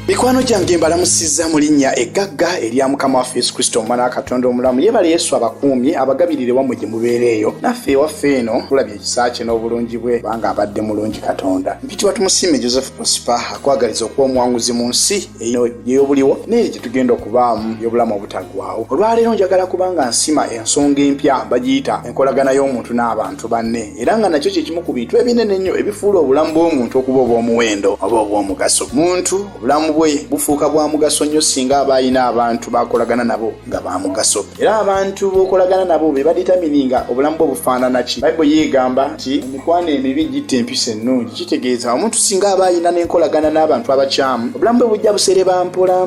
Mikwano gyange mbalamusizza mu linnya eggagga erya Mukama waffe Yesu Kristo Omwana Katonda omulamu. Yebale Yesu abakuumye abagabirire wammwe gye mubeereeyo. Naffe ewaffe eno tulabye ekisa kye n'obulungi bwe kubanga abadde mulungi Katonda. Mpitibwa Tumusiime Joseph akwagaliza okuba omuwanguzi mu nsi ey'obuliwo n'eri gye tugenda okubaamu y'obulamu obutaggwaawo. Olwaleero njagala kubanga nsima ensonga empya bagiyita enkolagana y'omuntu n'abantu banne, era nga nakyo kye kimu ku bintu ebinene ennyo ebifuula obulamu bw'omuntu okuba obw'omuwendo oba obw'omugaso. Muntu obulamu bwe bufuuka bwa mugaso nnyo singa aba alina abantu bakolagana nabo nga ba mugaso. Era abantu b'okolagana nabo be baditamininga obulamu bwe bufaanana ki. Bayibuli yeegamba nti emikwano emibi gitta empisa ennungi. Kitegeeza omuntu singa aba alina n'enkolagana n'abantu abakyamu, obulamu bwe bujja busereba mpola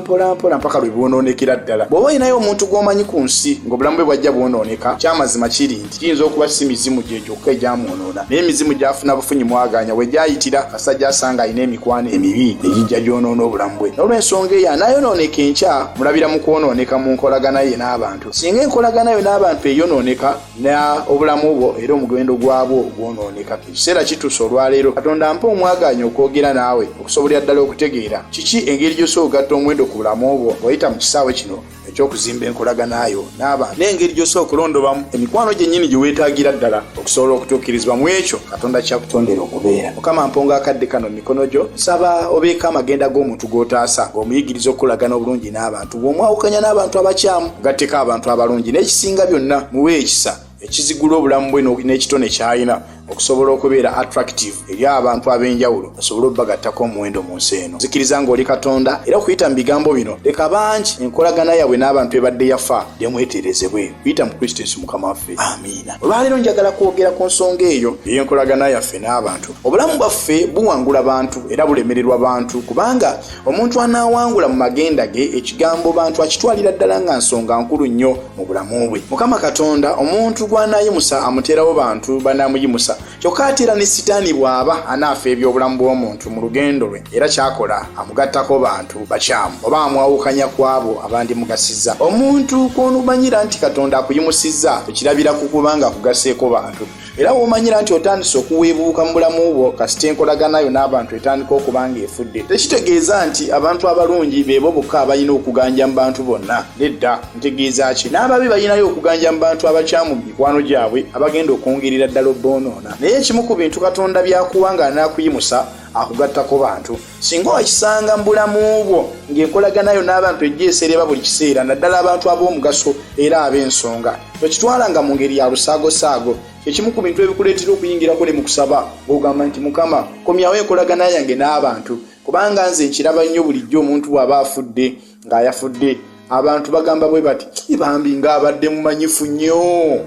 mpaka lwe bwonoonekera ddala. Bw'oba olinayo omuntu gw'omanyi ku nsi ng'obulamu bwe bwajja bwonooneka, kyamazima kiri nti kiyinza okuba si mizimu gye gyokka egyamwonoona, naye emizimu gy'afuna bufunyi mwaganya we gyayitira kasajja asanga alina emikwano emibi egijja gyonoona obulamu bwe. Olw'ensonga eyo anayonooneka enkya mulabira mu kwonooneka mu nkolagana ye n'abantu. Singa enkolagana yo n'abantu eyonooneka na obulamu bwo era omugendo gwabwo gwonooneka. Ekiseera kituuse olwaleero Katonda mpa omwaganya okwogera naawe okusobolera ddala okutegeera kiki engeri gy'osobola okugatta omuwendo ku bulamu bwo wayita mu kisaawe kino eky'okuzimba enkolagana yo n'abantu, n'engeri gy'osobola okulondobamu emikwano gyennyini gye weetaagira ddala okusobola okutuukirizibwa mu ekyo Katonda kyakutondera okubeera. Mukama mponga akadde kano mu mikono gyo, saba obeeko amagenda g'omuntu gw'otaasa ng'omuyigiriza okukolagana obulungi n'abantu. Bw'omwawukanya n'abantu abakyamu gatteko abantu abalungi, n'ekisinga byonna muwe ekisa ekizigula obulamu bwe n'ekitone ky'alina okusobola okubeera attractive eri abantu ab'enjawulo asobole obbagattako omuwendo mu nsi eno. Zikiriza ng'oli Katonda era okuyita mu bigambo bino leka bangi enkolagana yaabwe n'abantu ebadde yafa demweterezebwe kuyita mu Kristo Yesu Mukama waffe. Amiina. Olwaleero njagala kwogera ku nsonga eyo ey'enkolagana yaffe n'abantu. Obulamu bwaffe buwangula bantu era bulemererwa bantu, kubanga omuntu anaawangula mu magenda ge ekigambo bantu akitwalira ddala nga nsonga nkulu nnyo mu bulamu bwe. Mukama Katonda omuntu gw'anaayimusa amuteerawo bantu banaamuyimusa, kyokka ate era ne Sitaani bw'aba anaafa ebyobulamu bw'omuntu mu lugendo lwe era kyakola amugattako bantu bakyamu oba amwawukanya ku abo abandimugasiza. Omuntu kw'onumanyira nti Katonda akuyimusizza ekirabira ku kubanga akugaseeko bantu, era w'omanyira nti otandise okuweebuuka mu bulamu bwo kasita enkolagana yo n'abantu etandika okubanga efudde, tekitegeeza nti abantu abalungi beebo bokka abalina okuganja mu bantu bonna. Nedda, ntegeeza ki? N'ababi balinayo okuganja mu bantu abakyamu mu mikwano gyabwe abagenda okwongerera ddala obboonoona. Naye ekimu ku bintu Katonda byakuwanga n'akuyimusa akugattako bantu. Singa wakisanga mu bulamu bwo ng'enkolagana yo n'abantu ejja esereba buli kiseera, naddala abantu ab'omugaso era ab'ensonga, tokitwalanga mu ngeri ya lusaagosaago. Ekimu ku bintu ebikuleetera okuyingirako ne mu kusaba ng'ogamba nti Mukama komyawo enkolagana yange n'abantu, kubanga nze nkiraba nnyo bulijjo omuntu bw'aba afudde ng'ayafudde abantu bagamba bwe bati bambi ng'abadde mumanyifu nnyo,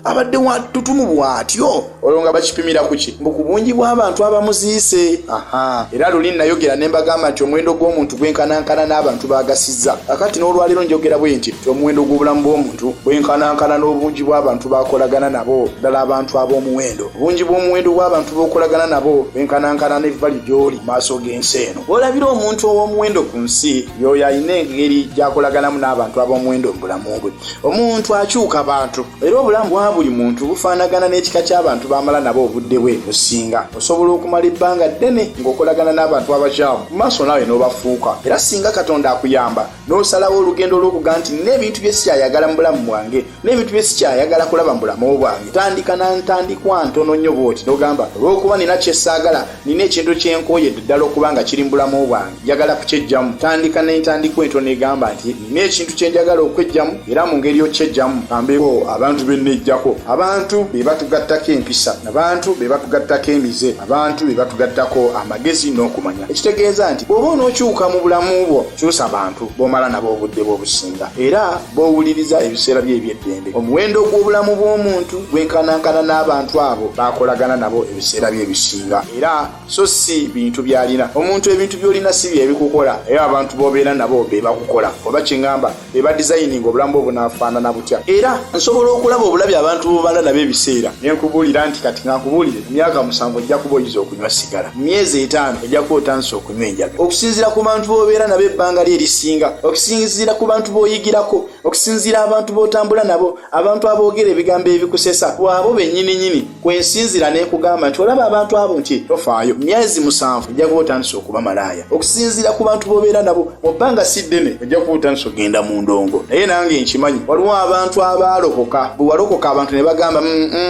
abadde watutumu bw'atyo. Olwo nga bakipimira ku ki? Mbu ku bungi bw'abantu abamuziise. Era luli nayogera ne mbagamba nti omuwendo gw'omuntu gwenkanankana n'abantu bagasizza. Kakati n'olwaleero njogera bwe nti omuwendo gw'obulamu bw'omuntu gwenkanankana n'obungi bw'abantu bakolagana nabo, ddala abantu ab'omuwendo. Obungi bw'omuwendo bw'abantu b'okolagana nabo gwenkanankana n'evvali gy'oli mu maaso g'ensi eno. Olabira omuntu ow'omuwendo ku nsi y'oyo alina engeri gy'akolaganamu n'abantu ab'omuwendo mu bulamu bwe. Omuntu akyuka abantu, era obulamu bwa buli muntu bufaanagana n'ekika ky'abantu bamala nabo obudde bwe businga. Osobola okumala ebbanga ddene ng'okolagana n'abantu abakyamu, mu maaso naawe n'obafuuka. Era singa Katonda akuyamba n'osalawo olugendo olw'okuga nti n'ebintu bye sikyayagala mu bulamu bwange, n'ebintu bye sikyayagala kulaba mu bulamu bwange, tandika na ntandikwa ntono nnyo bw'oti n'ogamba olw'okuba nina kye ssaagala, nina ekintu kye nkooye ddala okuba nga kiri mu bulamu bwange, njagala kukyejjamu. Tandika n'entandikwa entono egamba nti nina ekintu kye njagala okwejjamu era mu ngeri okyejjamu kambeeko abantu bennejjako. Abantu be batugattako empisa, abantu be batugattako emize, abantu be batugattako amagezi n'okumanya. Ekitegeeza nti bw'oba onookyuka mu bulamu bwo kyusa abantu b'omala nabo obudde bw'obusinga era b'owuliriza ebiseera bye eby'eddembe. Omuwendo gw'obulamu bw'omuntu gwenkanankana n'abantu abo bakolagana nabo ebiseera bye ebisinga, era so si bintu by'alina. Omuntu ebintu by'olina si bye bikukola era abantu b'obeera nabo be bakukola, oba kye ngamba be ba designing obulamu bwo bunaafaanana butya. Era nsobola okulaba obulabye abantu bobalala b'ebiseera ne nkubulira nti kati nkubulire myaka 7 ojja kuba oyiza okunywa sigala myezi 5 ojja kuba otandise okunywa enjaga okusinziira ku bantu bobeera nabo ebbanga lye erisinga okusinziira ku bantu boyigirako okusinziira abantu botambula nabo abantu aboogera ebigambo ebikusesa bwabo bennyini kwensinzira nekugamba nti olaba abantu abo nti tofaayo myezi 7 ojja kuba otandise okuba malaaya okusinziira ku bantu bobeera nabo mu bbanga si ddene ojja kuba otandise ogenda mu ndongo naye nange nkimanyi waliwo abantu abaalokoka bwe walokoka abantu ne bagamba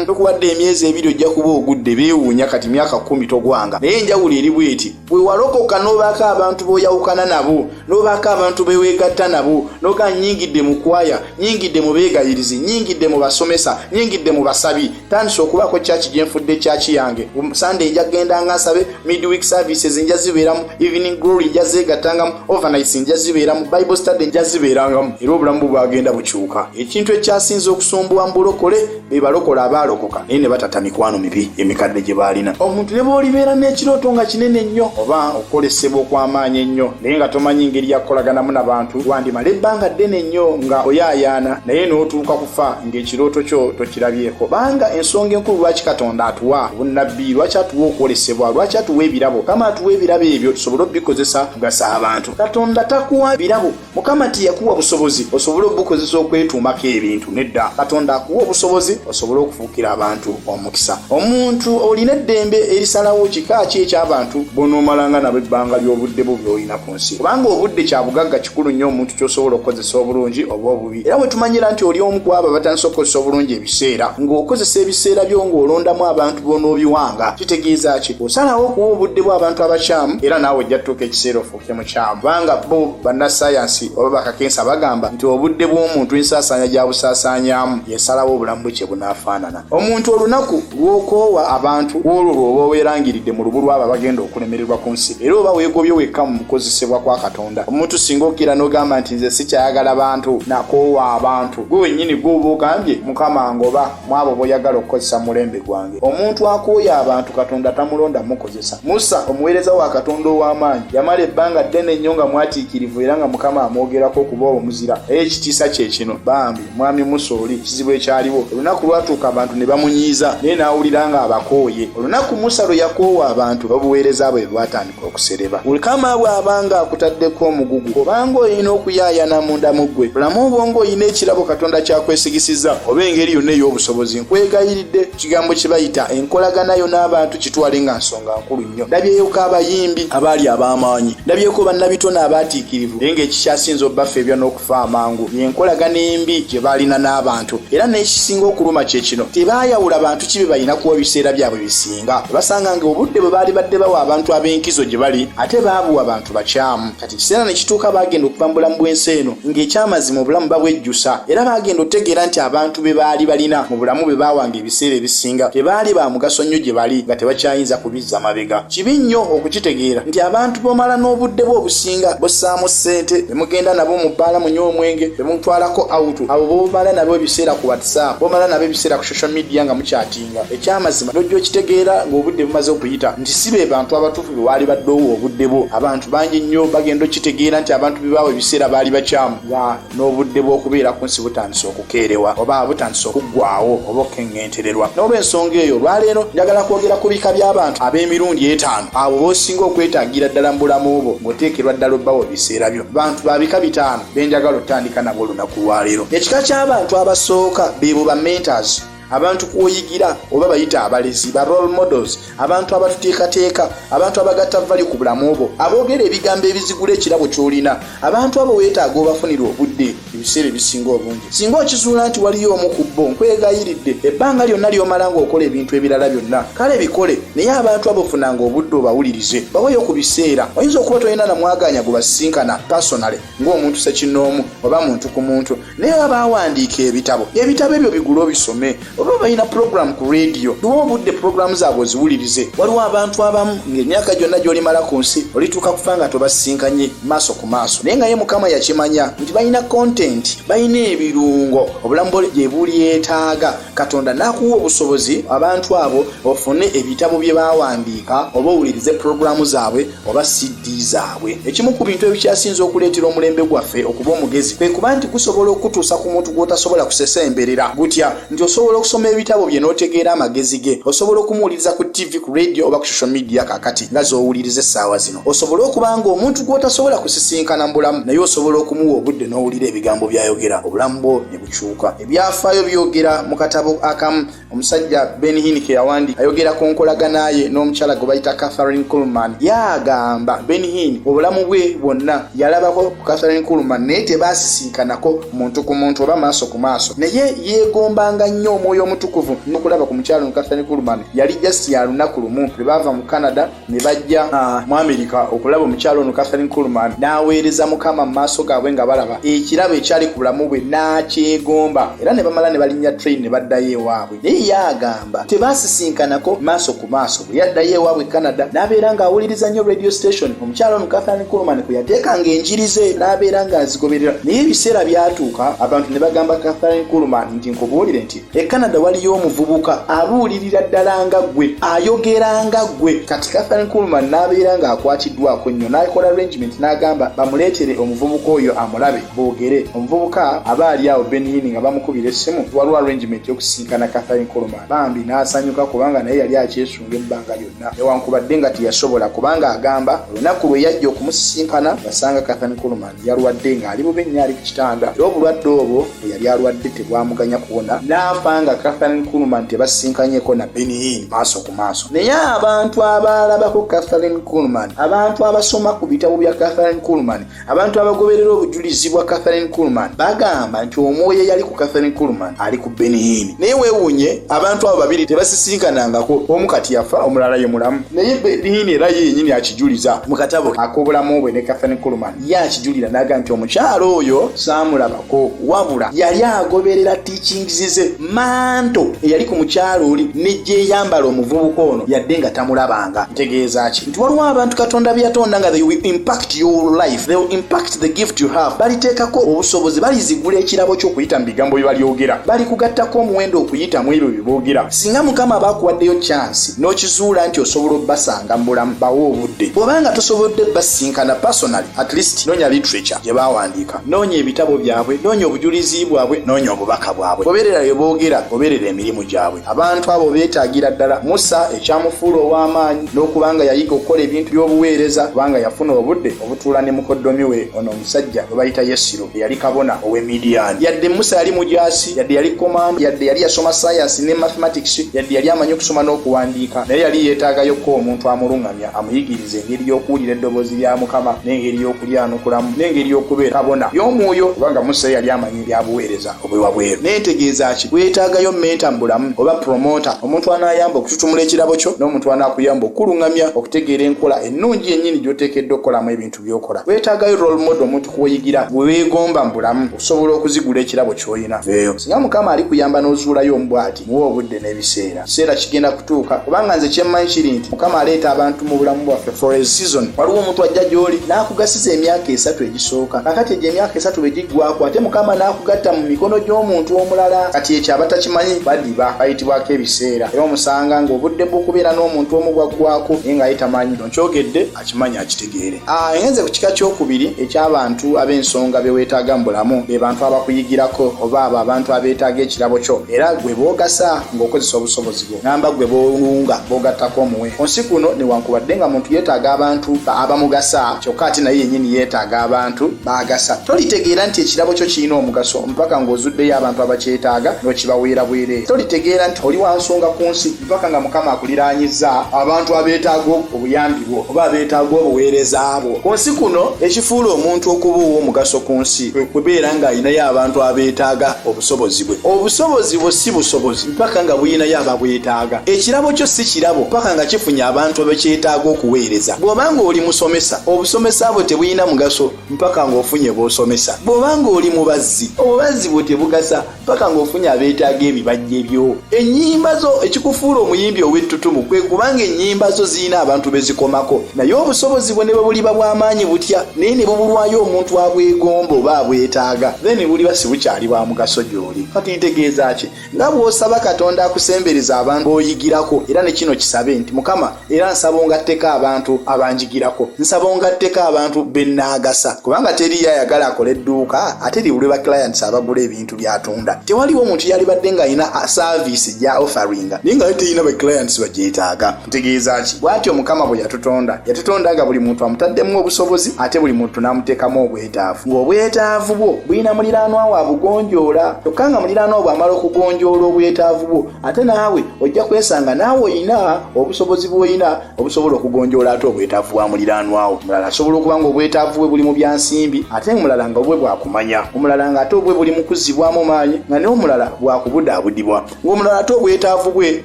tokuwadde emyezi 2 ojja kuba ogudde beewuunya kati myaka 10 togwanga naye enjawulo eri bweti bwe walokoka n'obaako abantu boyawukana nabo n'obaako abantu beweegatta nabo noga nnyingidde mu kwaya nnyingidde mu beegayirizi nnyingidde mu basomesa nnyingidde mu basabi tandise okubaako kyaki gye nfudde kyaki yange Sunday nja kugenda nga nsabe midweek services nja zibeeramu evening glory nja zeegattangamu overnights nja zibeeramu bible study nja zibeerangamu era obulamu bwagenda bukyuka ekintu ekyasinze okusumbuwa mu bulokole be balokola abaalokoka naye ne batata mikwano mibi emikadde gye baalina omuntu ne bw'olibeera n'ekirooto nga kinene nnyo oba okolesebwa okw'amaanyi ennyo naye nga tomanyi ngeri yakolaganamu n'abantu wandimala ebbanga ddene nnyo nga oyaayaana naye n'otuuka kufa ng'ekirooto kyo tokirabyeko banga ensonga enkulu lwaki Katonda atuwa obunnabbi lwaki atuwa okwolesebwa lwaki atuwa ebirabo kama atuwa ebirabo ebyo tusobole obikozesa kugasa abantu Katonda takuwa birabo Mukama tiyakuwa busobozi osobole obukozesa okwetuumako ebintu nedda Katonda akuwa obusobozi osobole okufuukira abantu omukisa omuntu olina eddembe erisalawo kika ki eky'abantu bonoomalanga nabo ebbanga ly'obudde bwo by'olina ku nsi kubanga obudde kya bugagga kikulu nnyo omuntu ky'osobola okukozesa obulungi oba obubi era bwe tumanyira nti oli omu ku abo batandise okukozesa obulungi ebiseera ng'okozesa ebiseera byo ng'olondamu abantu bonoobiwanga kitegeeza ki osalawo okuwa obudde bw'abantu abakyamu era naawe ojja tutuuka ekiseera ofuuke mukyamu kubanga bo bannasayansi oba bakakensa bagamba nti obudde bw'omuntu ensaasaanya gy'abusaasaanyaamu yesalawo obulamu bwe kye bunaafaanana omuntu olunaku lw'okoowa abantu olwo lw'oba weerangiridde mu lubu lw'abo bagenda okulemererwa ku nsi era oba weegobye wekka mu kukozesebwa kwa Katonda omuntu singa okkira n'ogamba nti nze sikyayagala bantu nakoowa abantu gwe wennyini gw'oba ogambye Mukama ngoba mwabo boyagala okukozesa mulembe gwange omuntu akooya abantu Katonda tamulonda mukozesa Musa omuweereza wa Katonda ow'amaanyi yamala ebbanga ddene nnyo nga mwatiikirivu era nga Mukama amwogerako okuba omuzira ekitiisa kye kino bambi mwami Musa oli kizibu ekyaliwo olunaku lwatuuka abantu ne bamunyiiza naye n'awulira nga abakooye olunaku Musa lwe yakoowa abantu babuweereza bwe bwatandika okusereba Mukama bw'abanga akutaddeko omugugu obanga olina okuyaayana munda mu ggwe bulamu bwo ng'olina ekirabo Katonda kyakwesigisizza oba engeri yonna ey'obusobozi nkwegayiridde kigambo kye bayita enkolaganayo n'abantu kitwale nga nsonga nkulu nnyo ndabyeko abayimbi abaali ab'amaanyi ndabyeko bannabitono abaatiikirivu naye ng'ekikyasinza obbaffe ebya n'okufa amangu yenkolagana embi gye baalina n'abantu era n'ekisinga okuluma kye kino tebaayawula bantu kibe balina kuwa biseera byabwe bisinga basanga nga obudde bwe baali badde bawa abantu ab'enkizo gye bali ate baabuwa abantu bakyamu kati ekiseera ne kituuka baagenda okuva mu bulamu bw'ensi eno ng'ekyamazima obulamu babwejjusa era baagenda otegeera nti abantu be baali balina mu bulamu bwe baawanga ebiseera ebisinga tebaali ba mugaso nnyo gye bali nga tebakyayinza kubizza mabega kibi nnyo okukitegeera nti abantu bomala n'obudde bwe obusinga bossaamu ssente bemugenda nabo mu bbaala munywa omwenge bemutwalako awutu abo bomala nabo ebiseera ku WhatsApp bomala nabo ebiseera ku social media nga mukyatinga ekyamazima n'ojja okitegeera ng'obudde bumaze okuyita nti si be bantu abatuufu be waali baddeowo obudde bwo abantu bangi nnyo bagenda okitegeera nti abantu be baawa ebiseera baali bakyamu nga n'obudde bw'okubeera ku nsi butandise okukeerewa oba butandise okuggwawo oba okkeŋŋentererwa n'olw'ensonga eyo olwaleero njagala kwogera ku bika by'abantu ab'emirundi 5 abo b'osinga okwetaagira ddala mu bulamu bwo ng'oteekerwa ddala obbawo ebiseera byo bantu ba bika 5 benjagala otandika nabo olunaku lwaleero ekika ky'abantu abasooka beebo ba mentors abantu kwoyigira oba bayita abalezi ba role models abantu abatuteekateeka abantu abagatta vali ku bulamu bwo aboogera ebigambo ebizigula ekirabo ky'olina abantu abo weetaaga obafunira obudde ebiseera ebisinga obungi singa okisuula nti waliyo omu ku bo nkwegayiridde ebbanga lyonna ly'omala ng'okola ebintu ebirala byonna kale bikole naye abantu abo funanga obudde obawulirize baweyo ku biseera oyinza okuba tolina namwaganya gwe basisinkana personale ng'omuntu sekinnoomu oba muntu ku muntu naye abaawandiika ebitabo ebyo bigula obisome oba balina program ku radio duwa obudde program zaabwe ziwulirize. Waliwo abantu abamu ng'emyaka gyonna gy'olimala ku nsi olituuka kufa nga tobasinkanye maaso ku maaso, naye nga ye Mukama yakimanya nti balina content, balina ebirungo, obulamu gye bulyetaaga. Katonda n'akuwa obusobozi abantu abo ofune ebitabo bye bawandiika oba owulirize programu zaabwe oba CD zaabwe. Ekimu ku bintu ebikyasinze okuleetera omulembe gwaffe okuba omugezi kwe kuba nti gusobola okutuusa ku muntu gw'otasobola kusesemberera gutya nti osobola okusoma ebitabo bye n'otegeera amagezi ge, osobola okumuwuliriza ku TV, ku radio oba ku social media kakati nga z'owuliriza essaawa zino. Osobola okuba nga omuntu gw'otasobola kusisinkana mu bulamu naye osobola okumuwa obudde n'owulira ebigambo by'ayogera, obulamu bwo ne bukyuka. Ebyafaayo byogera mu katabo akamu omusajja Ben Hinike yawandi ayogera ku nkolagana ye n'omukyala gwe bayita Catherine Kuhlman. Yagamba Ben Hin obulamu bwe bwonna yalabako ku Catherine Kuhlman naye tebaasisinkanako muntu ku muntu oba maaso ku maaso, naye yeegombanga nnyo omwoyo omutukuvu n'okulaba ku mukyala no Catherine Kuhlman. Yali just ya lunaku lumu lwe baava mu Canada ne bajja mu America okulaba omukyala ono Catherine Kuhlman, n'aweereza Mukama mu maaso gaabwe nga balaba ekirabo ekyali ku bulamu bwe n'akyegomba, era ne bamala ne balinnya train ne baddayo ewaabwe. Naye yagamba tebaasisinkanako maaso ku maaso. Bwe yaddayo ewaabwe Canada n'abeera ng'awuliriza nnyo radio station omukyala ono Catherine Kuhlman kwe yateekanga enjiri ze n'abeera ng'azigoberera. Naye ebiseera byatuuka abantu ne bagamba Catherine Kuhlman nti nkubuulire nti e Canada waliyo omuvubuka abuulirira ddala nga ggwe, ayogera nga ggwe. Kati Catherine Kuhlman n'abeera ng'akwatiddwako nnyo n'akola arrangement n'agamba bamuleetere omuvubuka oyo amulabe boogere. Omuvubuka aba ali awo Ben Hin nga bamukubira essimu, waliwo arrangement y'okusinkana Catherine Kuhlman. Bambi n'asanyuka kubanga naye yali akyesunga ebbanga lyonna newankubadde nga teyasobola, kubanga agamba olunaku lwe yajja okumusisinkana basanga Catherine Kuhlman yalwadde ng'ali bubi nnyo ali ku kitanda, era obulwadde obwo bwe yali alwadde tebwamuganya kuwona, n'afa nga Catherine Kuhlman tebasinkanyeko na Ben Hin maaso ku maaso. Naye abantu abalabako Catherine Kuhlman, abantu abasoma ku bitabo bya Catherine Kuhlman, abantu abagoberera obujulizi bwa Catherine Kuhlman bagamba nti omwoyo yali ku Catherine Kuhlman ali ku Ben Hin. Naye weewuunye abantu abo babiri tebasisinkanangako, omu kati yafa omulala ye mulamu. Naye Ben Hin era yennyini akijuliza mu katabo ak'obulamu bwe ne Catherine Kuhlman, ye akijulira n'agamba nti omukyalo oyo saamulabako wabula yali agoberera teachings ze. Manto eyali ku mukyalo oli nejje yambala omuvubuka ono yadde nga tamulabanga. Ntegeeza ki? Nti waliwo abantu Katonda bye yatonda nga they will impact your life, they will impact the gift you have. Baliteekako obusobozi, balizigula ekirabo ky'okuyita mu bigambo bye balyogera, bali kugattako omuwendo okuyita mu ebyo bye boogera. Singa Mukama baakuwaddeyo chance n'okizuula nti osobola obbasanga mu bulamu, bawo obudde. Bw'obanga tosobodde basinkana personally, at least noonya literature gye baawandiika, noonya ebitabo byabwe, noonya obujulizi bwabwe, noonya obubaka bwabwe. Goberera bye boogera, goberera emirimu gyabwe. Abantu abo beetaagira ddala. Musa ekyamufuula ow'amaanyi n'okubanga yayiga okukola ebintu by'obuweereza kubanga yafuna obudde obutuula ne mukoddomi we ono omusajja gwe bayita Yesiro eyali kabona ow'e Midian. Yadde Musa yali mujaasi, yadde yali command, yadde yali yasoma science ne mathematics, yadde yali amanyi okusoma n'okuwandiika, naye yali yeetaagayokko omuntu amulungamya amuyigiriza engeri y'okuwulira eddoboozi lya Mukama n'engeri y'okulya n'okulamu n'engeri y'okubeera kabona y'omwoyo, kubanga Musa yali amanyi byabuweereza obwewabweru. Neetegeeza ki? Weetaagayo menta mu bulamu oba promoter, omuntu anaayamba okututumula ekirabo kyo n'omuntu anaakuyamba okulungamya okutegeera enkola ennungi ennyini gy'oteekeddwa okukolamu ebintu by'okola. Weetaagayo role model, omuntu kuweyigira bwe weegomba mu bulamu osobola okuzigula ekirabo ky'olina. Veeyo singa Mukama ali kuyamba n'ozuulayo omubwati muwe obudde n'ebiseera, kiseera kigenda kutuuka, kubanga nze kyemmanyi kiri nti Mukama aleeta abantu mu bulamu bwaffe for a season. Waliwo omuntu ajja gy'oli n'akugasiza emyaka 3 egisooka, kakati egyo emyaka 3 bwe giggwako ate Mukama n'akugatta mu mikono gy'omuntu omulala. Kati ekyo abatakimanyi badiba bayitibwako ebiseera, era omusanga ng'obudde bw'okubeera n'omuntu omu bwaggwako naye nga ye tamanyi nkyogedde akimanyi akitegeere. Ngenze ku kika kyokubiri eky'abantu ab'ensonga be weetaaga mu bulamu, be bantu abakuyigirako oba abo abantu abeetaaga ekirabo kyo era gwe boogasa ng'okozesa obusobozi bwo, ngamba gwe boolunga boogattako omuwe. Ku nsi kuno newankubadde nga muntu yeetaaga abantu abamugasa, kyokka ate naye yennyini yeetaaga abantu baagasa. Tolitegeera nti ekirabo kyo kirina omugaso mpaka ng'ozuddeyo abantu abakyetaaga n'okibaweera bwereere. Tolitegeera nti oli wansonga ku nsi mpaka nga Mukama akuliraanyizza abantu abeetaaga obuyambi bwo oba abeetaaga obuweereza bwo. Ku nsi kuno ekifuula omuntu okuba ow'omugaso ku nsi kwe kubeera ng'alinayo abantu abeetaaga obusobozi bwe. Obusobozi bwo si busobozi mpaka nga buyinayo ababwetaaga. Ekirabo kyo si kirabo mpaka nga kifunye abantu abakyetaaga okuweereza. Bw'obanga oli musomesa, obusomesa bwo tebuyina mugaso mpaka ng'ofunye bw'osomesa. Bw'obanga oli mubazzi, obubazzi bwo tebugasa mpaka ng'ofunye abeetaaga ebibajje byo. Ennyimba zo ekikufuula omuyimbi ow'ettutumu kwe kubanga ennyimba zo zirina abantu bezikomako, naye obusobozi bwe ne bwe buliba bw'amaanyi butya naye ne bubulwayo omuntu abwegomba oba abwetaaga, then buliba si bukyali bwa mugaso gy'oli. Kati ntegeeza ki? Nga bw'osaba Katonda akusembereza abantu b'oyigirako, era ne kino kisabe nti Mukama, era nsaba ongatteko abantu abanjigirako, nsaba ongatteko abantu bennaagasa, kubanga teri yayagala akole edduuka ate libulwe ba clients abagula ebintu by'atunda. Tewaliwo omuntu yalibadde ng'alina service gya offering naye nga teyina ba clients bagyetaaga. Ntegeeza ki? Bw'atyo Mukama bwe yatutonda nga buli muntu amutaddemu obusobozi ate buli muntu n'amuteekamu obwetaavu, ng'obwetaavu bwo bulina muliraanwa wo abugonjoola. Kyokka nga muliraanwa wo bw'amala okugonjoola obwetaavu bwo ate naawe ojja kwesanga naawe oyina obusobozi bw'oyina obusobola okugonjoola ate obwetaavu bwa muliraanwa wo. Omulala asobola okuba nga obwetaavu bwe buli mu byansimbi ate omulala nga obwe bwakumanya, omulala nga ate obwe buli mu kuzzibwamu maanyi nga n'omulala bwakubudaabudibwa, ng'omulala ate obwetaavu bwe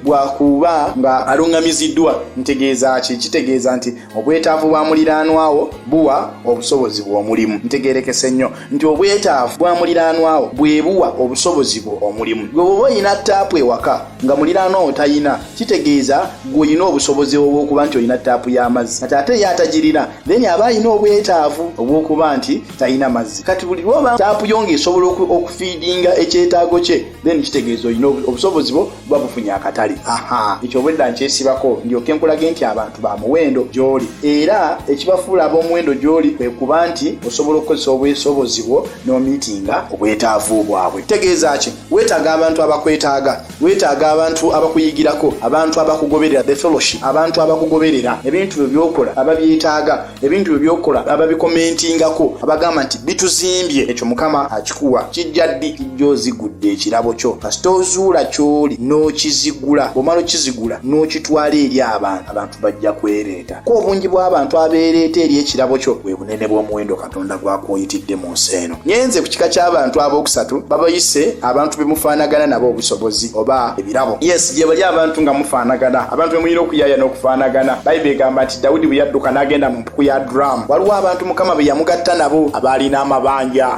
bwakuba nga aluŋŋamiziddwa. Ntegeeza ki? Kitegeeza nti obwetaavu bwa muliraanwa wo buwa obusobozi bw'omulimu. Ntegeerekese nnyo nti obwetaavu bwa muliraanwa wo bwe buwa obusobozi bw'omulimu. Gwe bw'oba oyina taapu ewaka nga muliraanwa wo tayina, kitegeeza gw'olina obusobozi obw'okuba nti olina taapu y'amazzi, kati ate ye atagirina then aba alina obwetaavu obw'okuba nti talina mazzi. Kati buli lw'oba taapu yo ng'esobola okufiidinga ekyetaago kye, then kitegeeza olina obusobozi bwo buba bufunye akatale. Ekyo obwedda nkyesibako ndyoke nkulage nti abantu ba muwendo gy'oli, era ekibafuula ab'omuwendo gy'oli kwe kuba nti osobola okukozesa obwesobozi bwo n'omiitinga obwetaavu bwabwe. Tegeeza ki? Weetaaga abantu abakwetaaga, weetaaga abantu abakuyigirako, abantu abakugoberera, the fellowship, abantu abakugoberera ebintu byo by'okola ababyetaaga, ebintu byo by'okola ababikomentingako, abagamba nti bituzimbye. Ekyo Mukama akikuwa kijja ddi? Kijja ozigudde ekirabo kyo kasita ozuula ky'oli n'okizigula, bw'omala okizigula n'okitwala eri abantu bajja kwereeta. Ko obungi bw'abantu abeereeta eri ekirabo kyo bwe bunene bw'omuwendo Katonda gw'akuyitidde mu nsi eno. Nyenze ku kika ky'abantu ab'okusatu babayise abantu be mufaanagana nabo obusobozi oba ebirabo. Yes, gye bali abantu nga mufaanagana, abantu be mulina okuyaaya n'okufaanagana. Bayibuli egamba nti Dawudi bwe yadduka n'agenda mu mpuku ya drum, waliwo abantu Mukama be yamugatta nabo abaalina amabanja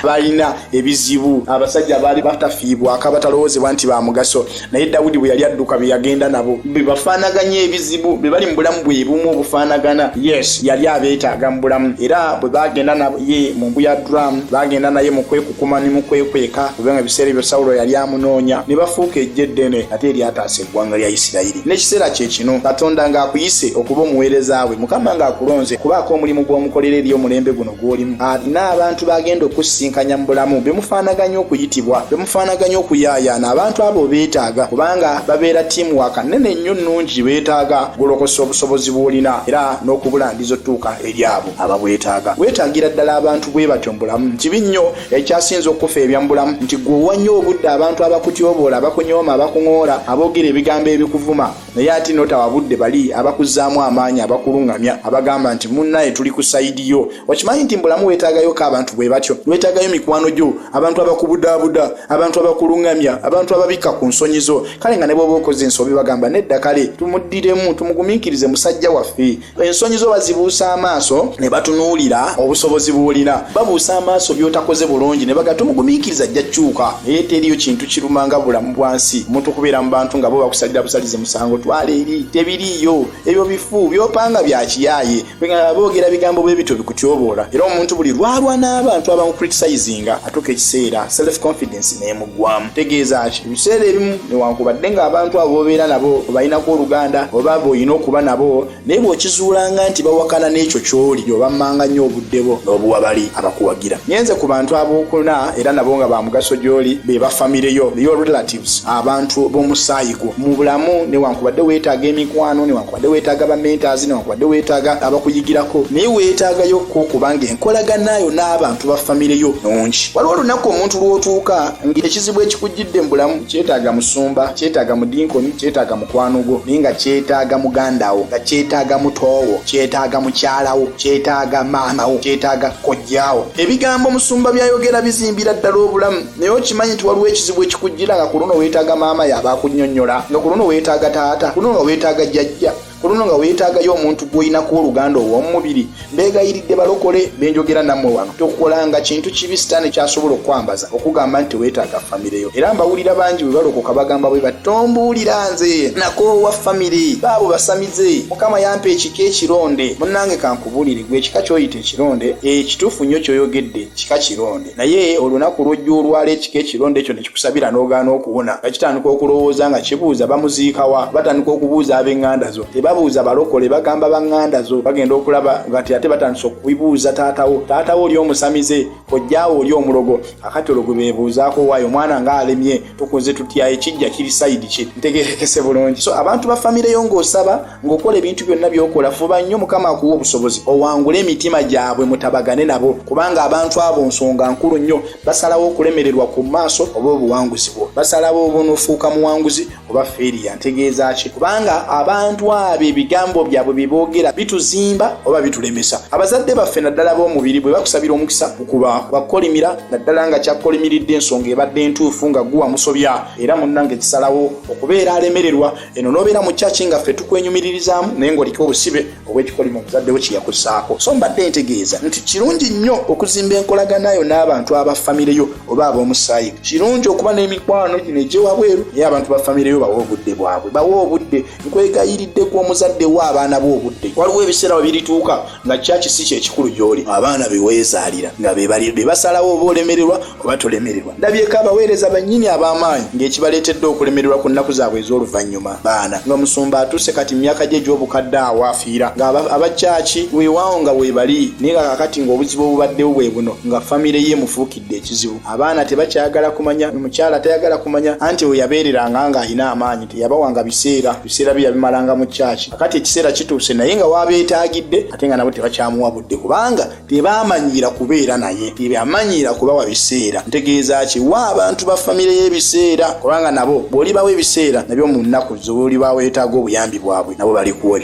baalina ebizibu, abasajja abaali batafiibwako abatalowoozebwa nti ba mugaso, naye Dawudi bwe yali adduka be yagenda nabo be bafaanaganya ebizibu, be bali mu bulamu bwe bumu obufaanagana. Yes, yali abeetaaga mu bulamu, era bwe bagenda naye mu mbu ya drum bagenda naye mu kwekukuma ne mu kwekweka, kubanga ebiseera ebyo Sawulo yali amunoonya, ne bafuuka ejje ddene ate eryataasa eggwanga lya Isirayiri. N'ekiseera kye kino Katonda ng'akuyise okuba omuweereza we, Mukama ng'akulonze kubaako omulimu gw'omukolera eri omulembe guno gw'olimu. Alina abantu bagenda okusisinkanya mu bulamu be mufaanaganya okuyitibwa, be mufaanaganya okuyaayaana. Abantu abo beetaaga kubanga babeera teamwork nnene nnyo nnungi, beetaaga golokosa obusobozi bw'olina era n'okubulangiza otuuka eri abo ababwetaaga. Weetaagira ddala abantu bwe batyo mu bulamu. Kibi nnyo ekyasinza okufa ebya mu bulamu nti gw'owa nnyo obudde abantu abakutyoboola, abakunyooma, abakuŋoola, aboogera ebigambo ebikuvuma, naye ate n'otawa budde bali abakuzzaamu amaanyi, abakuluŋŋamya, abagamba nti munnaye tuli ku sayidi yo. Okimanyi nti mu bulamu weetaagayoko abantu bwe batyo, weetaagayo mikwano gyo, abantu abakubudaabuda, abantu abakuluŋŋamya, abantu ababikka ku nsonyi zo. Kale nga ne bw'oba okoze ensobi bagamba nedda kale tumuddiremu, tumugumiikirize musajja waffe. Ensonyi zo bazibuusa amaaso ne batunuulira obusobozi bw'olina, babuusa amaaso by'otakoze bulungi ne baga tumugumiikiriza ajja kyuka. Naye teriyo kintu kirumanga bulamu bwansi omuntu kubeera mu bantu nga bo bakusalira busalize musango twala eri, tebiriiyo. Ebyo bifu byopanga bya kiyaaye, nga boogera bigambo bwe bito bikutyoboola, era omuntu buli lwalwa n'abantu abamucriticizinga atuuka ekiseera self confidence n'emuggwamu. Tegeeza ki? Ebiseera ebimu newankubadde ng'abantu abo bobeera nabo balinako oluganda oba boyina okuba nabo, naye bw'okizuulanga nti bawakana n'ekyo ky'oli obammanga nnyo obudde bwo n'obuwa bali abakuwagira. Nyenze ku bantu abookuna era nabo nga ba mugaso gy'oli be bafamireyo, your relatives, abantu b'omusaayi gwo mu bulamu. Newankubadde weetaaga emikwano, newankubadde weetaaga ba mentors, newankubadde weetaaga abakuyigirako, naye weetaagayokko kubanga enkolaganayo n'abantu ba famireyo nungi. Waliwo olunaku omuntu lw'otuuka ng'ekizibu ekikujjidde mu bulamu kyetaaga musumba, kyetaaga mudinkoni, kyetaaga mukwano gwo, naye nga kyetaaga mugandawo, nga kyetaaga mutoowo, kyetaaga mukyalawo, kyetaaga maamawo, kyetaaga kojjaawo. Ebigambo musumba byayogera bizimbira ddala obulamu, naye okimanyi nti waliwo ekizibu ekikujjira nga ku luno weetaaga maama yaba akunnyonnyola, nga ku luno weetaaga taata, ku luno weetaaga jjajja, oluno nga weetaagayo omuntu gw'oyinako oluganda ow'omubiri mbeegayiridde balokole benjogera nammwe wano tokolanga kintu kibi sitaani kyasobola okwambaza okugamba nti weetaaga famire yo era mbawulira bangi bwe balokoka bagamba bwe batombuulira nze nakoowa famire baabo basamize mukama yampa ekika ekironde munnange kankubuulire gwe ekika kyoyita ekironde ekituufu nnyo kyoyogedde kika kironde naye olunaku lwojja olwala ekika ekironde ekyo ne kikusabira n'ogaana okuwona nga kitandika okulowooza nga kibuuza bamuziikawa batandika okubuuza ab'eŋŋanda zo tebabuuza balokole bagamba baŋŋanda zo bagenda okulaba ngati ate batandisa okubibuuza taatawo oli omusamize kojjaawo oli omulogo akati olwo gwe beebuuzaako waayo omwana ng'alemye tukunze tutya ekijja kiri sayidi ki ntegerekese bulungi so abantu ba famire yo ng'osaba ng'okola ebintu byonna by'okola fuba nnyo mukama akuwa obusobozi owangule emitima gyabwe mutabagane nabo kubanga abantu abo nsonga nkulu nnyo basalawo okulemererwa ku maaso oba obuwanguzi bwo basalawo obunufuuka muwanguzi oba feeriya ntegeeza ki kubanga abantu abo ebigambo byabwe biboogera bituzimba oba bitulemesa abazadde baffe naddala b'omubiri bwe bakusabira omukisa okuba bakolimira naddala nga kyakolimiridde ensonga ebadde entuufu nga guwa musobya era munnange kisalawo okubeera alemererwa eno n'obeera mu kyaki nga ffe tukwenyumiririzaamu naye ng'oliko obusibe obw'ekikolimo omuzadde we kiyakusaako so mbadde ntegeeza nti kirungi nnyo okuzimba enkolaganayo n'abantu aba famire yo oba ab'omusaayi kirungi okuba n'emikwano gino egyewabweru naye abantu ba famire yo bawa obudde bwabwe bawa obudde nkwegayiridde ku omuzadde wo abaana b'obudde waliwo ebiseera webirituuka nga kyaki si kyekikulu gy'oli abaana beweezaalira nga be basalawo oba olemererwa oba tolemererwa ndabyeko abaweereza bannyini ab'amaanyi ng'ekibaleetedde okulemererwa ku nnaku zaabwe ez'oluvannyuma baana nga musumba atuuse kati myaka gye gy'obukadde awo afiira nga abakyaki weewaawo nga weebali naye nga kakati ng'obuzibu obubaddewo bwe buno nga famire ye mufuukidde ekizibu abaana tebakyagala kumanya omukyala tayagala kumanya anti we yabeereranga ng'alina amaanyi teyabawanga biseera bye yabimalanga mu kyaki kakati ekiseera kituuse naye nga waabeetaagidde ate nga nabo tebakyamuwa budde kubanga tebaamanyira kubeera naye tebamanyiira kubawa biseera ntegeeza ki wa abantu ba famire y'ebiseera kubanga nabo bw'olibawo ebiseera nabyo mu nnaku z'olibawo weetaaga obuyambi bwabwe nabo balikuwa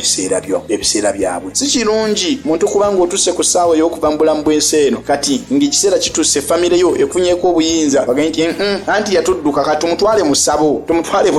ebiseera byabwe si kirungi muntu kubanga otuuse ku ssaawa ey'okuva mu bulamu bw'ensi eno kati ng'ekiseera kituuse famire yo efunyeeko obuyinza bagambye nti anti yatudduka kati tumutwale mu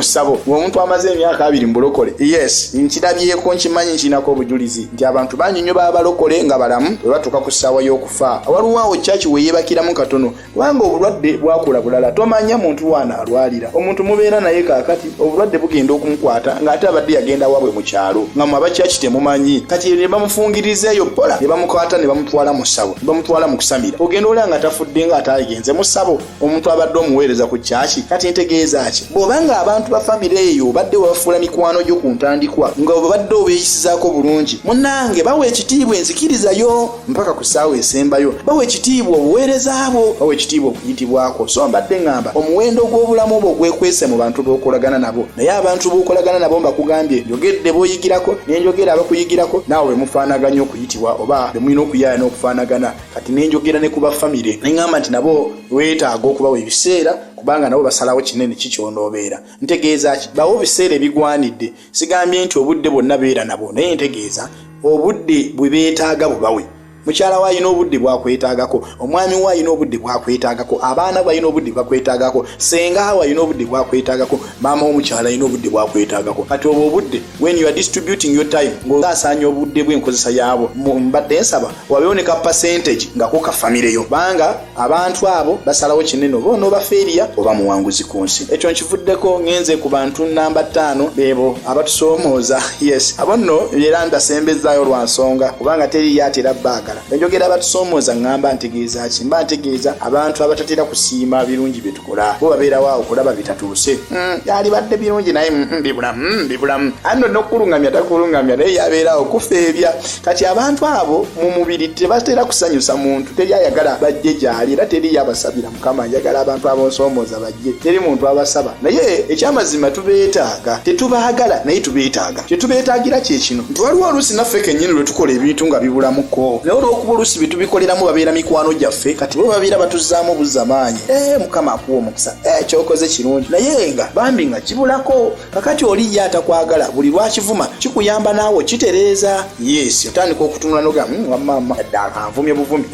ssabo ng'omuntu amaze emyaka 2 mu bulokole yes nkirabyeko nkimanyi nkinako obujulizi nti abantu bangi nnyo baba balokole nga balamu bwe batuuka ku ssaawa y'okufa waliwo kyaki weeyebakiramu katono kubanga obulwadde bwakula bulala tomanya muntu waana alwalira omuntu mubeera naye kaakati obulwadde bugenda okumukwata ng'ate abadde yagenda wabwe mu kyalo nga mwaba kyaki temumanyi kati ne bamufungirizeeyo pola ne bamukwata ne bamutwala mu ssabo ne bamutwala mu kusamira ogenda olaba nga tafudde ng'ataagenze mu ssabo omuntu abadde omuweereza ku kyaki kati ntegeeza ki bw'obanga abantu ba famire eyo badde wabafuula mikwano gyo ku ntandikwa nga obadde obeeyisizaako bulungi munnange bawa ekitiibwa enzikirizayo mpaka ku ssaawa esembayo bawa ekitiibwa obuweereza bwo bawa ekitiibwa okuyitibwako so mbadde ngamba omuwendo gw'obulamu obwo gwekwese mu bantu b'okolagana nabo naye abantu b'okolagana nabo mbakugambye njogedde b'oyigirako nenjogera abakuyigirako naawe bwe mufaanaganya okuyitibwa oba bwe mulina okuyaaya n'okufaanagana kati nenjogera ne ku bafamire neŋŋamba nti nabo weetaaga okubawa ebiseera kubanga nabo basalawo kinene kikyonoobeera ntegeeza ki bawo ebiseera ebigwanidde sigambye nti obudde bwonna beera nabo naye ntegeeza obudde bwe beetaaga bubawe mukyala wa ayina obudde bwakwetaagako omwami wa ayina obudde bwakwetaagako abaana ba ayina obudde bwakwetaagako senga wa ayina obudde bwakwetaagako maama w'omukyala ayina obudde bwakwetaagako kati obwo obudde when you are distributing your time ng'osaanya obudde bw'enkozesa yaabo mbadde nsaba wabeewo ne ka percentage nga ko ka famire yo kubanga abantu abo basalawo kinene oba onoobafeeriya oba muwanguzi ku nsi ekyo nkivuddeko ngenze ku bantu namba 5 beebo abatusoomooza yes abo nno era mbasembezaayo lwa nsonga kubanga teri yatera baagala enjogera abatusoomooza ngamba ntegeeza ki mba ntegeeza abantu abatatera kusiima birungi bye tukola bo babeera waawo okulaba bitatuuse yali badde birungi naye bibulamu anno n'okulungamya takulungamya naye yabeeraawo kufeebya kati abantu abo mu mubiri tebatera kusanyusa muntu teri ayagala bajje gyali era teri yabasabira mukama njagala abantu abonsoomooza bajje teri muntu abasaba naye ekyamazima tubeetaaga tetubaagala naye tubeetaaga kye tubeetaagira kye kino nti waliwo oluusi naffe kennyini lwe tukola ebintu nga bibulamuko naye n'olwokuba oluusi bitubikoleramu babeera mikwano gyaffe kati bo babeera batuzaamu buzamaanyi mukama akuwa omukisa kyokoze kirungi naye nga bambi nga kibulako kakati oli ye atakwagala buli lwakivuma kikuyamba naawe kitereeza yes otandika okutunula noga wamama akanvumye buvumi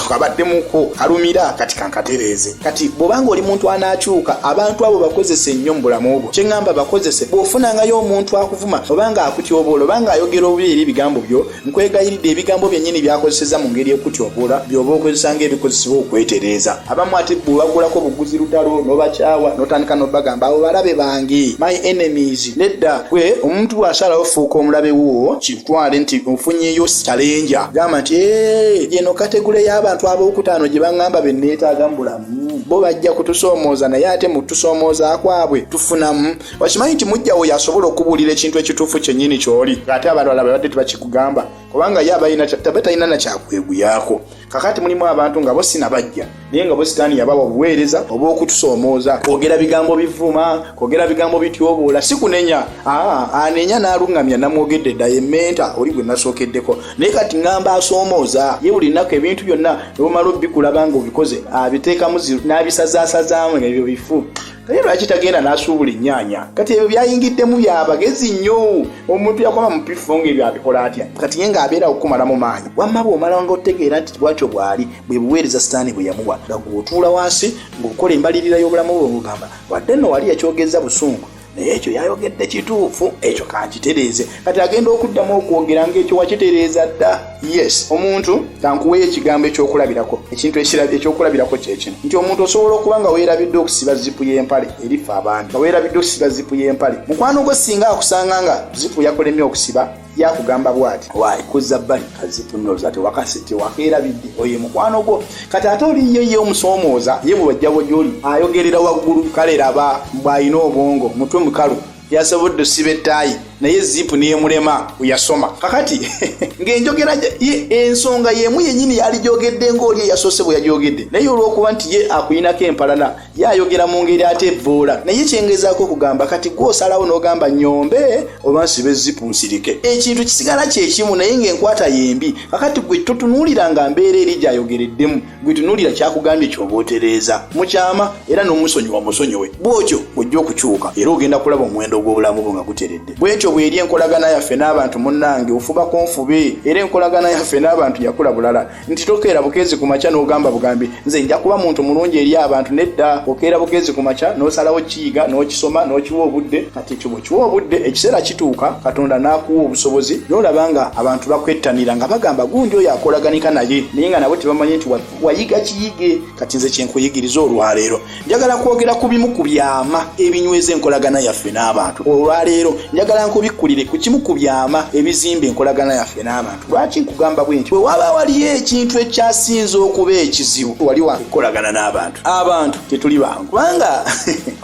kabaddemuko kalumira kati kankatereeze kati bw'obanga oli muntu anaakyuka abantu abo bakozese nnyo mu bulamu obwo kye ŋŋamba bakozese bw'ofunangayo omuntu akuvuma obanga akutyoboola obanga ayogera obubeera ebigambo byo nkwegayiridde ebigambo byennyini byakozeseza mu ngeri ekutyoboola byoba okozesa ng'ebikozesebwa okwetereeza abamu ate bwebagulako buguzi lutalo n'obakyawa n'otandika n'obagamba abo balabe bange my enemies nedda gwe omuntu bw'asalawo fuuka omulabe wo kitwale nti ofunyeyo challenge gamba nti yeno kategule y'abantu ab'okutaano gye baŋŋamba be neetaaga mu bulamu bo bajja kutusoomooza naye ate mu tusoomoza kwabwe tufunamu wakimanyi nti mujjawo yasobola okubuulira ekintu ekituufu kyennyini ky'oli ate abantu alaba badde tebakikugamba kubanga ye abatalina nakyakweguyaako kakati mulimu abantu nga bo sinabajja naye nga bo sitaani yabawa obuweereza obw'okutusoomooza kwogera bigambo bivuma kwogera bigambo bityoboola si kunenya anenya n'aluŋŋamya namwogedde dda ye menta oli gwe nasookeddeko naye kati ŋŋamba asoomooza ye buli nnaku ebintu byonna nebomala obikulaba nga obikoze abiteekamu n'abisazaasazaamu ebyo bifu naye lwaki tagenda n'asuubula ennyaanya kati ebyo byayingiddemu byabagezi nnyo omuntu yakoma mu pifo ng'ebyo abikola atya kati ye ng'abeera okukumalamu maanyi wamma bw'omala ng'otegeera nti bwatyo bw'ali bwe buweereza sitaani bwe yamuwa nga gw'otuula wansi ng'okola embalirira y'obulamu bwe ng'ogamba wadde nno wali yakyogeza busungu naye ekyo yayogedde kituufu ekyo kankitereeze kati agenda okuddamu okwogera ng'ekyo wakitereeza dda yes omuntu kankuweeyo ekigambo ekyokulabirako ekintu ekyokulabirako kyekino nti omuntu osobola okuba nga weerabidde okusiba zipu y'empale erifa abantu nga weerabidde okusiba zipu y'empale mukwano gwo singa akusanga nga zipu yakolemye okusiba yakugamba bwati waayi kuzza bbali kazipu nnoza tewakeerabidde oyo mukwano gwo kati ate oliyo ye omusoomooza ye bwe bajja gy'oli ayogerera waggulu kale raba bw'alina obwongo mutwe mukalu yasobodde osiba ettaayi naye zipu niyemulema yasoma kakati ng'enjogera ensonga yemu yennyini yali gyogedde ng'oli eyasoose bwe yagyogedde naye olw'okuba nti ye akuyinako empalana ye ayogera mu ngeri ate evvoola naye kyengezaako okugamba kati gw'osalawo n'ogamba nnyombe oba nsibe zipu nsirike ekintu kisigala kyekimu naye ng'enkwata yembi kakati gwe totunuulira nga mbeera eri gy'ayogereddemu gwe tunuulira kyakugambye ky'oba otereeza mukyama era n'omusonyiwa musonyiwe bw'otyo bw'ojja okukyuka era ogenda kulaba omuwendo gw'obulamu bwo nga guteredde bw'ekyo bw'eri enkolagana yaffe n'abantu munnange ofubako nfube era enkolagana yaffe n'abantu yakula bulala nti tokeera bukeezi ku makya n'ogamba bugambi nze nja kuba muntu mulungi eri abantu nedda okeera bukeezi ku makya n'osalawo kiyiga n'okisoma n'okiwa obudde kati ekyo bwekiwa obudde ekiseera kituuka katonda n'akuwa obusobozi n'olaba nga abantu bakwettanira nga bagamba gundi oyo akolaganika naye naye nga nabo tebamanyi nti wayiga kiyige kati nze kyenkuyigiriza olwaleero njagala kwogera ku bimu ku byama ebinyweza enkolagana yaffe n'abantu olwaleero njagala nkubikkulire ku kimu ku byama ebizimba enkolagana yaffe n'abantu lwaki nkugamba bwe nti bwe waba waliyo ekintu ekyasinze okuba ekizibu wali wankolagana n'abantu tetuli bangu kubanga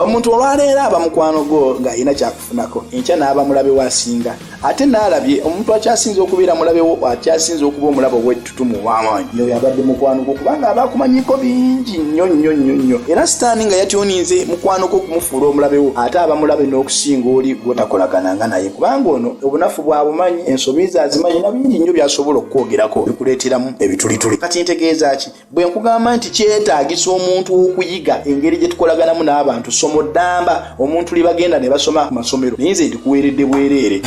omuntu olwaleero aba mukwano gwo ng'alina kyakufunako enkya n'aba mulabe wasinga ate n'alabye omuntu akyasinze okubeera mulabe wo akyasinze okuba omulabe ow'ettutumu w'amaanyi oyo abadde mukwano gwo kubanga aba akumanyiko bingi nnyo era sitaani nga yatyoninze mukwano gwo okumufuula omulabe wo ate aba mulabe n'okusinga oli gw'otakolagananga naye kubanga ono obunafu bwabumanyi ensobi ze azimanyi na bingi nnyo byasobola okukwogerako bikuleeteramu ebitulituli kati ntegeeza ki bwe nkugamba nti kyetaagisa omuntu okuyiga engeri gye tukolaganamu n'abantu somo ddamba omuntu libagenda ne basoma ku masomero naye nze ndikuweeredde bwereere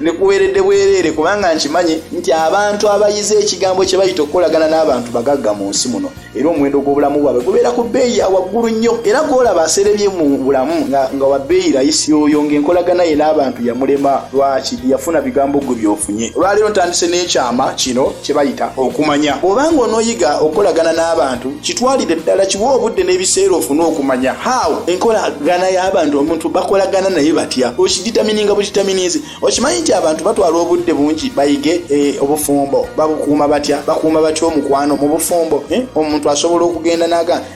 ndikuweeredde bwereere kubanga nkimanyi nti abantu abayize ekigambo kye bayita okukolagana n'abantu bagagga mu nsi muno era omuwendo gw'obulamu bwabwe gubeera ku bbeeyi ya waggulu nnyo era gw'olaba aserebye mu bulamu nga wa bbeeyi rayisi oyo ng'enkolagana ye n'abantu yamulema lwaki yafuna bigambo gwe byofunye olwaleero ntandise n'ekyama kino kye bayita okumanya obanga onooyiga okukolagana n'abantu kitwalire ddala kiwa obudde n'ebiseera ofune okumanya how enkolagana y'abantu omuntu bakolagana naye batya okiditamininga bukitaminize okimanyi nti abantu batwala obudde bungi bayige obufumbo babukuuma batya bakuuma batya omukwano mu bufumbo omuntu asobola okugenda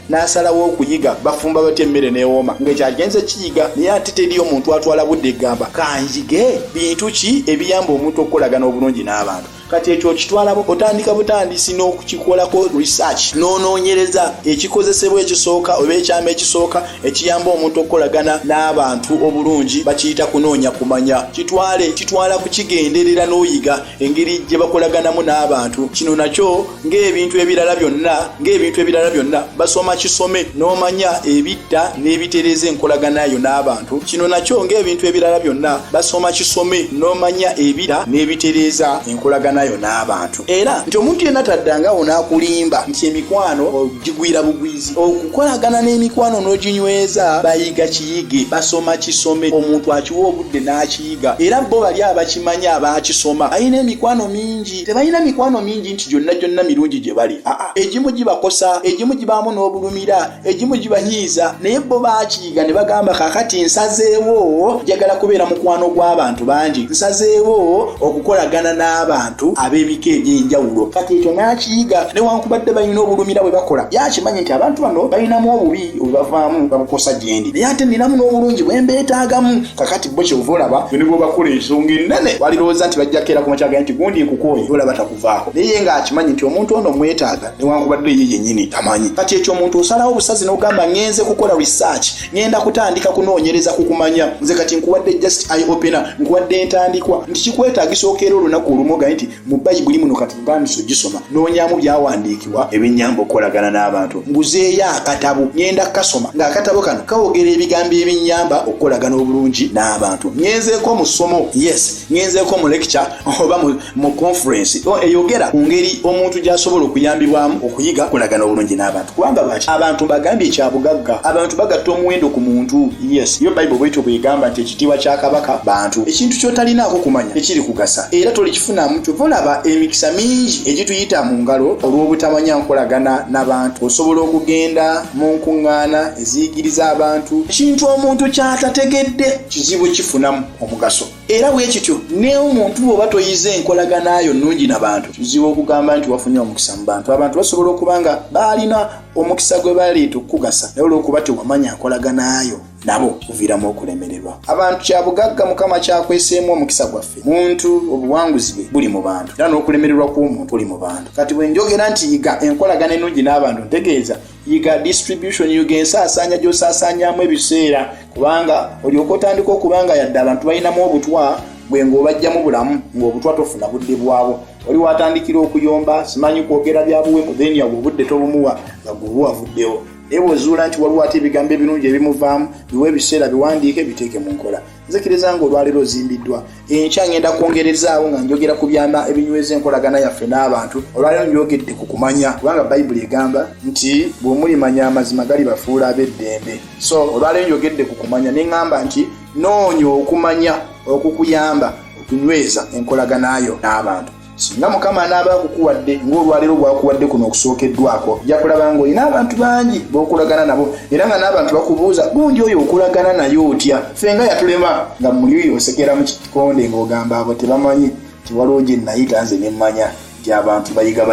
n'asalawo okuyiga bafumba batya emmere n'ewooma ng'ekyagenze kiyiga naye ate teri omuntu atwala budde egamba kanjige bintu ki ebiyamba omuntu okukolagana obulungi n'abantu kati ekyo kitwalabo otandika butandisi n'okukikolako research n'onoonyereza ekikozesebwa ekisooka oba ekyama ekisooka ekiyamba omuntu okukolagana n'abantu obulungi bakiyita kunoonya kumanya kitwala kukigenderera n'oyiga engeri gye bakolaganamu n'abantu. Kino nakyo ng'ebintu ebirala byonna basoma kisome n'omanya ebitta n'ebitereza enkolaganayo n'abantu. Kino nakyo ng'ebintu ebirala byonna basoma kisome n'omanya ebitta n'ebitereza enkolaganayo n'abantu. Era nti omuntu yenna taddangawo n'akulimba nti emikwano ogigwira bugwizi. Okukolagana n'emikwano n'oginyweza bayiga kiyige, basoma kisome, omuntu akiwa obudde n'akiyiga. Era bo bali abakimanya abakisoma ayina emikwano mingi. Tebalina mikwano mingi nti gyonna mirungi gye bali. Egimu gibakosa, egimu gibaamu n'obulumira, egimu gibanyiiza, naye bo baakiyiga ne bagamba kakati nsazeewo njagala kubeera mukwano gw'abantu bangi, nsazeewo okukolagana n'abantu ab'ebika eby'enjawulo. Kati ekyo n'akiyiga newankubadde balina obulumira bwe bakola yakimanyi nti abantu bano balinamu obubi obubavaamu babukosa gyendi, naye ate ninamu n'obulungi bwe mbeetaagamu. Kakati bo kyova olaba ne bwe bakola ensonga ennene walirowooza nti bajja keera ku makyaga nti gundi nkukooye olaba takuvaako, naye ng'akimanyi nti omuntu ono mwetaaga newankubadde ye yennyini tamanyi. Kati ekyo omuntu osalawo obusazi n'ogamba ngenze kukola research, ngenda kutandika kunoonyereza kukumanya. Nze kati nkuwadde just eye opener, nkuwadde entandikwa nti kikwetaagisa okeera olunaku olumoga nti mu Bayibuli muno kati butandisa ogisoma noonyamu byawandiikibwa ebinyamba okukolagana n'abantu. Nguzeeyo akatabo ngenda kasoma ng'akatabo kano kawogera ebigambo ebinyamba okukolagana obulungi n'abantu. Ngenzeeko mu ssomo, yes, ngenzeeko mu lecture oba mu conference eyogera ku ngeri omuntu gy'asobola okuyambibwamu okuyiga okukolagana obulungi n'abantu. Kubanga lwaki abantu bagambye ekyabugagga, abantu bagatta omuwendo ku muntu. Yes, yo Bible bwetyo bwegamba nti ekitiibwa kya kabaka bantu. Ekintu ky'otalinaako kumanya tekiri kugasa era tolikifunamu. Kyova olaba emikisa mingi egituyita mu ngalo olw'obutamanya nkolagana n'abantu. Osobola okugenda mu nkuŋŋaana eziyigiriza abantu, ekintu omuntu ky'atategedde kizibu kifunamu omugaso. Era bwe kityo ne omuntu bw'oba toyize enkolaganayo nnungi n'abantu kizibu okugamba nti wafunye omukisa mu bantu. Abantu basobola okuba nga baalina omukisa gwe baleeta okukugasa naye olw'okuba tewamanya nkolaganayo nabo kuviiramu okulemererwa. Abantu kyabugagga Mukama kyakweseemu omukisa gwaffe. Muntu obuwanguzi bwe buli mu bantu era n'okulemererwa kw'omuntu buli mu bantu. Kati bwe njogera nti yiga enkolagana ennungi n'abantu ntegeeza yiga distribution, yiga ensaasaanya gy'osaasaanyaamu ebiseera, kubanga olyoka otandika okubanga yadde abantu balinamu obutwa bwe ng'obajjamu bulamu ng'obutwa tofuna budde bwabo. Oli watandikira okuyomba simanyi kwogera byabuwemu then yawe obudde tobumuwa nga gwe wavuddewo. Ewozuula nti waliwo ate ebigambo ebirungi ebimuvaamu biwe ebiseera biwandiike biteeke mu nkola. Nzikiriza nga olwaleero ozimbiddwa. Enkya ngenda kwongerezaawo nga njogera ku byama ebinyweza enkolagana yaffe n'abantu. Olwaleero njogedde ku kumanya kubanga Bayibuli egamba nti bw'omulimanya amazima gali bafuula ab'eddembe. So olwaleero njogedde ku kumanya ne ŋŋamba nti noonya okumanya okukuyamba okunyweza enkolaganayo n'abantu. Singa Mukama anaaba akukuwadde ng'olwaleero bw'akuwadde kuno okusookeddwako ojja kulaba ng'olina abantu bangi b'okulagana nabo era nga n'abantu bakubuuza gundi oyo okulagana naye otya. Ffe nga yatulema nga muli osekera mu kikonde ng'ogamba abo tebamanyi ti waliwo gye nayita nze ne mmanya gy'abantu bayiga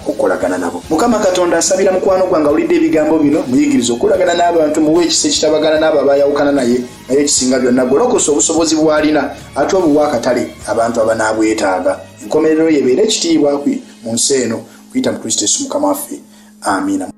okukolagana nabo. Mukama Katonda asabira mukwano gwange awulidde ebigambo bino muyigirize okukolagana n'abantu muwe ekisa ekitabagana n'abo abayawukana naye ekisinga byonna golokosa obusobozi bw'alina ate obuwa akatale abantu abanaabwetaaga. Enkomerero yebeere ekitiibwa mu nsi eno kuyita mu Kristo Yesu Mukama waffe. Amiina.